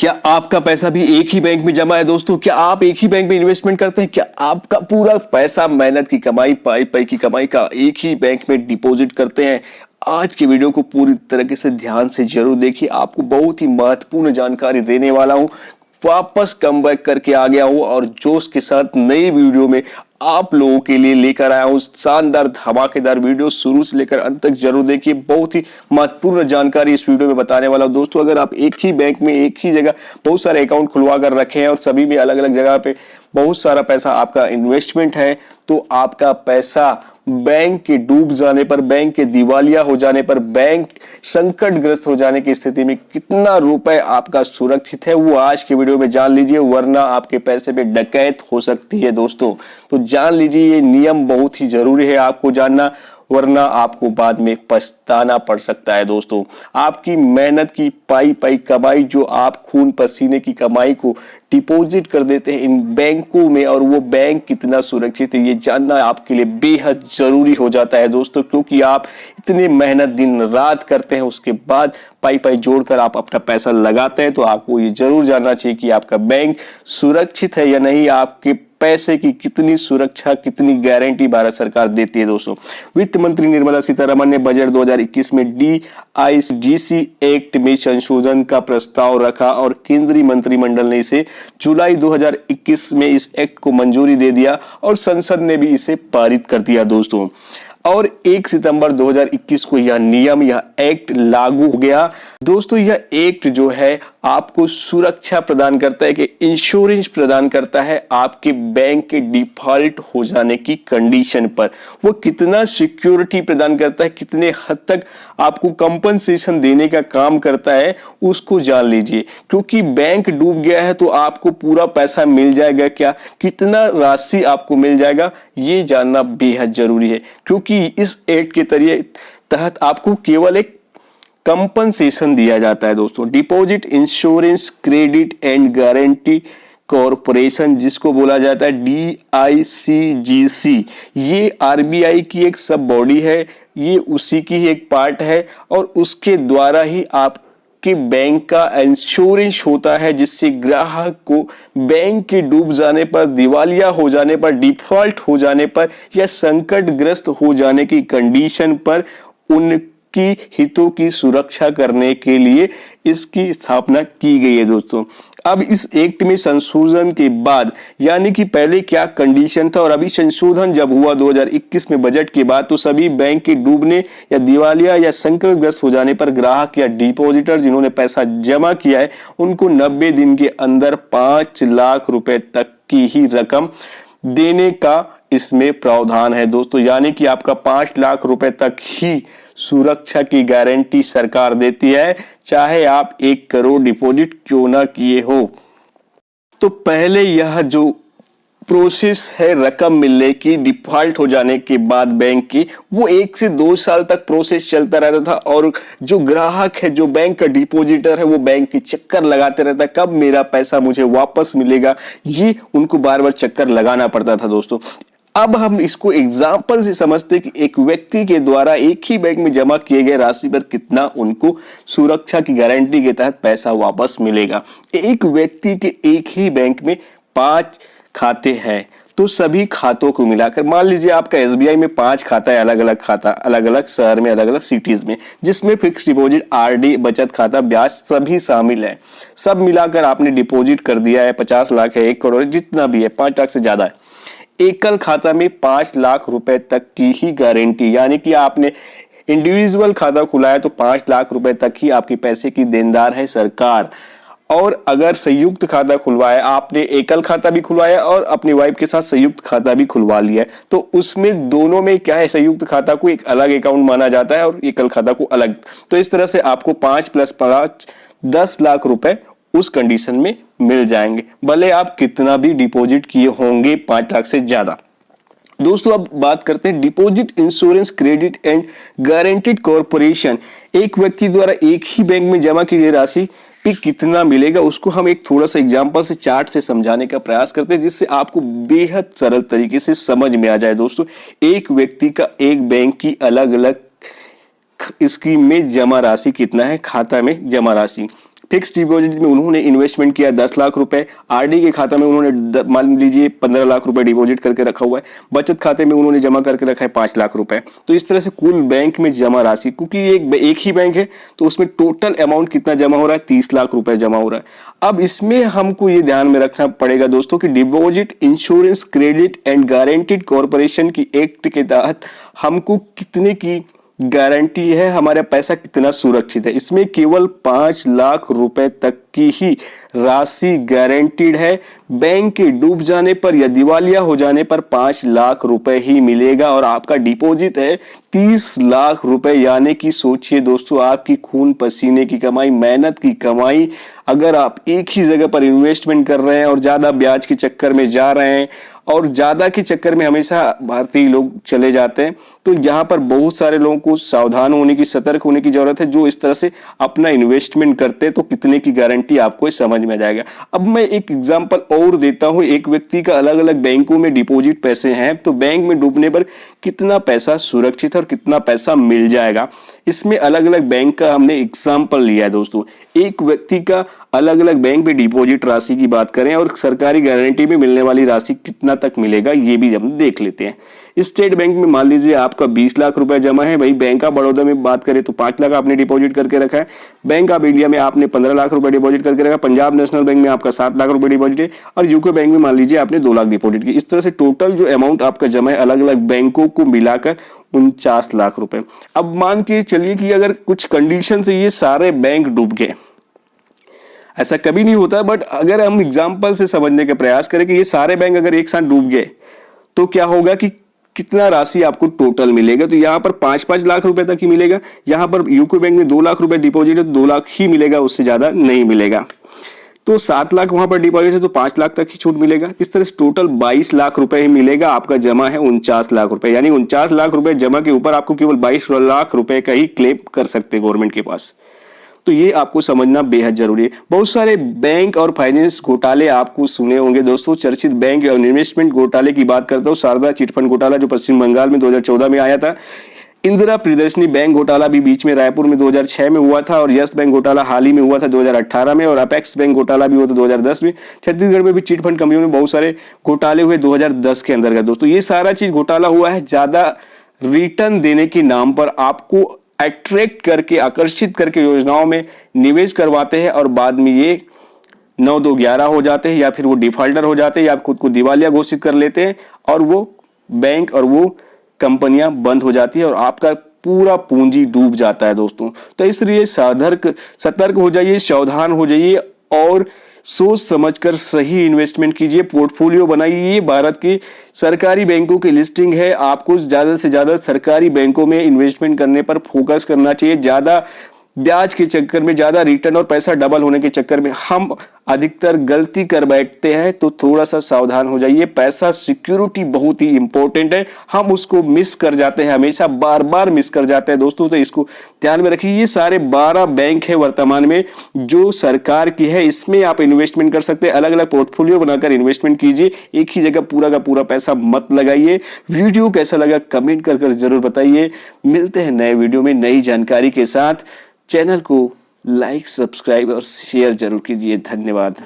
क्या आपका पैसा भी एक ही बैंक में जमा है दोस्तों? क्या आप एक ही बैंक में इन्वेस्टमेंट करते हैं? क्या आपका पूरा पैसा मेहनत की कमाई पाई पाई की कमाई का एक ही बैंक में डिपॉजिट करते हैं? आज की वीडियो को पूरी तरीके से ध्यान से जरूर देखिए, आपको बहुत ही महत्वपूर्ण जानकारी देने वाला हूं। वापस कम बैक करके आ गया हूं और जोश के साथ नई वीडियो में आप लोगों के लिए लेकर आया हूं शानदार धमाकेदार वीडियो। शुरू से लेकर अंत तक जरूर देखिए, बहुत ही महत्वपूर्ण जानकारी इस वीडियो में बताने वाला हूं दोस्तों। अगर आप एक ही बैंक में एक ही जगह बहुत सारे अकाउंट खुलवा कर रखे हैं और सभी में अलग अलग जगह पे बहुत सारा पैसा आपका इन्वेस्टमेंट है, तो आपका पैसा बैंक के डूब जाने पर, बैंक के दिवालिया हो जाने पर, बैंक संकटग्रस्त हो जाने की स्थिति में कितना रुपए आपका सुरक्षित है, वो आज के वीडियो में जान लीजिए, वरना आपके पैसे पे डकैत हो सकती है दोस्तों। तो जान लीजिए, ये नियम बहुत ही जरूरी है आपको जानना, वरना आपको बाद में पछताना पड़ सकता है दोस्तों। आपकी मेहनत की पाई पाई कमाई, जो आप खून पसीने की कमाई को डिपॉजिट कर देते हैं इन बैंकों में, और वो बैंक कितना सुरक्षित है ये जानना आपके लिए बेहद जरूरी हो जाता है दोस्तों, क्योंकि आप इतने मेहनत दिन रात करते हैं, उसके बाद पाई पाई जोड़कर आप अपना पैसा लगाते हैं। तो आपको ये जरूर जानना चाहिए कि आपका बैंक सुरक्षित है या नहीं, आपके पैसे की कितनी सुरक्षा, कितनी गारंटी भारत सरकार देती है दोस्तों। वित्त मंत्री निर्मला सीतारमण ने बजट 2021 में DIGC एक्ट में संशोधन का प्रस्ताव रखा और केंद्रीय मंत्रिमंडल ने इसे जुलाई 2021 में इस एक्ट को मंजूरी दे दिया और संसद ने भी इसे पारित कर दिया दोस्तों। और 1 सितंबर 2021 को यह नियम, यह एक्ट लागू हो गया दोस्तों। यह एक्ट जो है आपको सुरक्षा प्रदान करता है, कि इंश्योरेंस प्रदान करता है आपके बैंक के डिफॉल्ट हो जाने की कंडीशन पर। वो कितना सिक्योरिटी प्रदान करता है, कितने हद तक आपको कंपनसेशन देने का काम करता है, उसको जान लीजिए। क्योंकि बैंक डूब गया है तो आपको पूरा पैसा मिल जाएगा क्या, कितना राशि आपको मिल जाएगा, ये जानना बेहद जरूरी है। क्योंकि इस एक्ट के तहत आपको केवल एक कंपनसेशन दिया जाता है दोस्तों। Deposit insurance credit and guarantee corporation, जिसको बोला जाता है DICGC, ये RBI की एक सब बॉडी है, ये उसी की ही एक पार्ट है, और उसके द्वारा ही आपके बैंक का इंश्योरेंस होता है, जिससे ग्राहक को बैंक के डूब जाने पर, दिवालिया हो जाने पर, डिफॉल्ट हो जाने पर या संकटग्रस्त हो जाने की कंडीशन पर उनकी हितों की सुरक्षा करने के लिए इसकी स्थापना की गई है दोस्तों। अब इस एक्ट में संशोधन के बाद, यानी कि पहले क्या कंडीशन था और अभी संशोधन जब हुआ 2021 में बजट के बाद, तो सभी बैंक के डूबने या दिवालिया या संकटग्रस्त हो जाने पर ग्राहक या डिपॉजिटर जिन्होंने पैसा जमा किया है, उनको 90 दिन के अंदर 5 लाख रुपए तक की ही रकम देने का इसमें प्रावधान है दोस्तों। यानी कि आपका 5 लाख रुपए तक ही सुरक्षा की गारंटी सरकार देती है, चाहे आप 1 करोड़ डिपॉजिट क्यों ना किए हो। तो पहले यह जो प्रोसेस है रकम मिलने की डिफॉल्ट हो जाने के बाद बैंक की, वो 1 से 2 साल तक प्रोसेस चलता रहता था, और जो ग्राहक है, जो बैंक का डिपॉजिटर है, वो बैंक के चक्कर लगाते रहता है, कब मेरा पैसा मुझे वापस मिलेगा, ये उनको बार बार चक्कर लगाना पड़ता था दोस्तों। अब हम इसको एग्जाम्पल से समझते कि एक व्यक्ति के द्वारा एक ही बैंक में जमा किए गए राशि पर कितना उनको सुरक्षा की गारंटी के तहत पैसा वापस मिलेगा। एक व्यक्ति के एक ही बैंक में 5 खाते हैं, तो सभी खातों को मिलाकर, मान लीजिए आपका SBI में 5 खाता है, अलग अलग खाता, अलग अलग शहर में, अलग अलग सिटीज में, जिसमें फिक्स डिपॉजिट, RD, बचत खाता, ब्याज सभी शामिल है। सब मिलाकर आपने डिपॉजिट कर दिया है, 50 लाख है, 1 करोड़, जितना भी है, 5 लाख से ज्यादा है। एकल खाता में 5 लाख रुपए तक की ही गारंटी, यानी कि आपने इंडिविजुअल खाता खुलाया तो 5 लाख रुपए तक ही आपके पैसे की देनदार है सरकार। और अगर संयुक्त खाता खुलवाया, आपने एकल खाता भी खुलवाया और अपनी वाइफ के साथ संयुक्त खाता भी खुलवा लिया, तो उसमें दोनों में क्या है, संयुक्त खाता को एक अलग अकाउंट माना जाता है और एकल खाता को अलग। तो इस तरह से आपको 5 + 5 10 लाख रुपए उस कंडीशन में मिल जाएंगे, भले आप कितना भी डिपॉजिट किए होंगे 5 लाख से ज्यादा। दोस्तों अब बात करते हैं deposit insurance credit and guaranteed corporation. एक व्यक्ति द्वारा एक ही बैंक में जमा की गई राशि पे कितना मिलेगा, उसको हम एक थोड़ा सा एग्जांपल से, चार्ट से समझाने का प्रयास करते हैं, जिससे आपको बेहद सरल तरीके से समझ में आ जाए दोस्तों। एक व्यक्ति का एक बैंक की अलग अलग स्कीम में जमा राशि कितना है, खाता में जमा राशि फिक्स डिपॉजिट में उन्होंने इन्वेस्टमेंट किया 10 लाख रुपए, आरडी के खाता में उन्होंने मान लीजिए 15 लाख रुपए डिपॉजिट करके रखा हुआ है, बचत खाते में उन्होंने जमा करके रखा है 5 लाख रुपए। तो इस तरह से कुल बैंक में जमा राशि, क्योंकि एक ही बैंक है तो उसमें टोटल अमाउंट कितना जमा हो रहा है, 30 लाख रुपए जमा हो रहा है। अब इसमें हमको ये ध्यान में रखना पड़ेगा दोस्तों कि deposit insurance credit and guaranteed corporation की एक्ट के तहत हमको कितने की गारंटी है, हमारा पैसा कितना सुरक्षित है। इसमें केवल 5 लाख रुपए तक की ही राशि गारंटीड है। बैंक के डूब जाने पर या दिवालिया हो जाने पर 5 लाख रुपए ही मिलेगा और आपका डिपॉजिट है 30 लाख रुपए, यानी कि सोचिए दोस्तों, आपकी खून पसीने की कमाई, मेहनत की कमाई, अगर आप एक ही जगह पर इन्वेस्टमेंट कर रहे हैं और ज्यादा ब्याज के चक्कर में जा रहे हैं और ज्यादा के चक्कर में हमेशा भारतीय लोग चले जाते हैं, तो यहाँ पर बहुत सारे लोगों को सावधान होने की, सतर्क होने की जरूरत है। जो इस तरह से अपना इन्वेस्टमेंट करते हैं तो कितने की गारंटी आपको समझ में आ जाएगा। अब मैं एक एग्जांपल और देता हूं। एक व्यक्ति का अलग अलग बैंकों में डिपॉजिट पैसे हैं, तो बैंक में डूबने पर कितना पैसा सुरक्षित है और कितना पैसा मिल जाएगा, इसमें अलग अलग बैंक का हमने एग्जांपल लिया है दोस्तों। एक व्यक्ति का अलग अलग बैंक में डिपॉजिट राशि की बात करें और सरकारी गारंटी में मिलने वाली राशि कितना तक मिलेगा, ये भी हम देख लेते हैं। स्टेट बैंक में मान लीजिए आपका 20 लाख रुपए जमा है भाई। बैंक ऑफ बड़ौदा में बात करें तो 5 लाख आपने डिपॉजिट करके रखा है। बैंक ऑफ इंडिया में आपने 15 लाख रुपए डिपॉजिट करके रखा। पंजाब नेशनल बैंक में आपका 7 लाख रुपए डिपॉजिट है और यूको बैंक में मान लीजिए आपने 2 लाख डिपॉजिट की। इस तरह से टोटल जो अमाउंट आपका जमा है अलग अलग बैंकों को मिलाकर 49 लाख रुपए। अब मान के चलिए कि अगर कुछ कंडीशन से ये सारे बैंक डूब गए, ऐसा कभी नहीं होता, बट अगर हम एग्जाम्पल से समझने का प्रयास करें कि ये सारे बैंक अगर एक साथ डूब गए तो क्या होगा कि कितना राशि आपको टोटल मिलेगा। तो यहाँ पर 5-5 लाख रुपए तक ही मिलेगा। यहाँ पर यूको बैंक में 2 लाख रुपए डिपॉजिट है तो 2 लाख ही मिलेगा, उससे ज्यादा नहीं मिलेगा। तो 7 लाख वहां पर डिपॉजिट है तो 5 लाख तक ही छूट मिलेगा। इस तरह से टोटल 22 लाख रुपए ही मिलेगा। आपका जमा है 49 लाख रुपए, यानी 49 लाख रुपए जमा के ऊपर आपको केवल 22 लाख रुपए का ही क्लेम कर सकते हैं गवर्नमेंट के पास। तो ये आपको समझना बेहद जरूरी है। बहुत सारे बैंक और फाइनेंस घोटाले आपको सुने होंगे दोस्तों। चर्चित बैंक और इन्वेस्टमेंट घोटाले की बात करता हूँ, शारदा चिटफंड घोटाला जो पश्चिम बंगाल में 2014 में आया था। इंदिरा प्रियदर्शनी बैंक घोटाला भी बीच में रायपुर में 2006 में हुआ था और यस बैंक घोटाला हाल ही में हुआ था 2018 में और अपेक्स बैंक घोटाला भी हुआ था 2010 में। छत्तीसगढ़ में भी चिटफंड कंपनियों में बहुत सारे घोटाले हुए 2010 के अंतर्गत दोस्तों। ये सारा चीज घोटाला हुआ है ज्यादा रिटर्न देने के नाम पर, आपको अट्रैक्ट करके, आकर्षित करके योजनाओं में निवेश करवाते हैं और बाद में ये 9-2-11 हो जाते हैं या फिर वो डिफॉल्टर हो जाते हैं या खुद को दिवालिया घोषित कर लेते हैं और वो बैंक और वो कंपनियां बंद हो जाती है और आपका पूरा पूंजी डूब जाता है दोस्तों। तो इसलिए सतर्क हो जाइए, सावधान हो जाइए और सोच समझकर सही इन्वेस्टमेंट कीजिए, पोर्टफोलियो बनाइए। भारत की सरकारी बैंकों की लिस्टिंग है, आपको ज्यादा से ज्यादा सरकारी बैंकों में इन्वेस्टमेंट करने पर फोकस करना चाहिए। ज्यादा ब्याज के चक्कर में, ज्यादा रिटर्न और पैसा डबल होने के चक्कर में हम अधिकतर गलती कर बैठते हैं, तो थोड़ा सा सावधान हो जाइए। पैसा सिक्योरिटी बहुत ही इंपॉर्टेंट है, हम उसको मिस कर जाते हैं, हमेशा बार बार मिस कर जाते हैं दोस्तों। तो इसको ध्यान में रखिए। ये सारे 12 बैंक है वर्तमान में जो सरकार की है, इसमें आप इन्वेस्टमेंट कर सकते हैं। अलग अलग पोर्टफोलियो बनाकर इन्वेस्टमेंट कीजिए, एक ही जगह पूरा का पूरा पैसा मत लगाइए। वीडियो कैसा लगा कमेंट कर जरूर बताइए। मिलते हैं नए वीडियो में नई जानकारी के साथ। चैनल को लाइक, सब्सक्राइब और शेयर जरूर कीजिए। धन्यवाद।